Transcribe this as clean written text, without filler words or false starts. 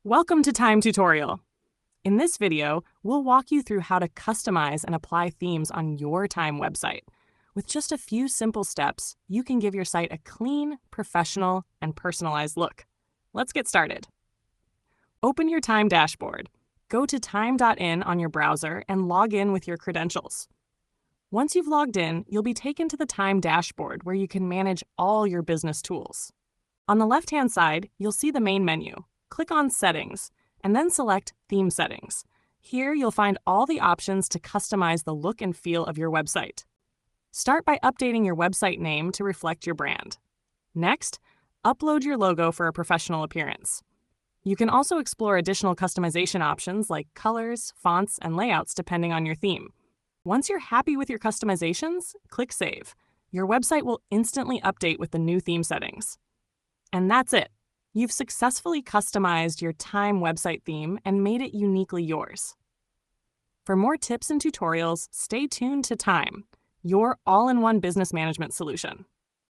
Welcome to Tyme Tutorial. In this video, we'll walk you through how to customize and apply themes on your Tyme website. With just a few simple steps, you can give your site a clean, professional, and personalized look. Let's get started. Open your Tyme dashboard. Go to tyme.in on your browser and log in with your credentials. Once you've logged in, you'll be taken to the Tyme dashboard where you can manage all your business tools. On the left-hand side, you'll see the main menu. Click on Settings, and then select Theme Settings. Here you'll find all the options to customize the look and feel of your website. Start by updating your website name to reflect your brand. Next, upload your logo for a professional appearance. You can also explore additional customization options like colors, fonts, and layouts depending on your theme. Once you're happy with your customizations, click Save. Your website will instantly update with the new theme settings. And that's it. You've successfully customized your Tyme website theme and made it uniquely yours. For more tips and tutorials, stay tuned to Tyme, your all-in-one business management solution.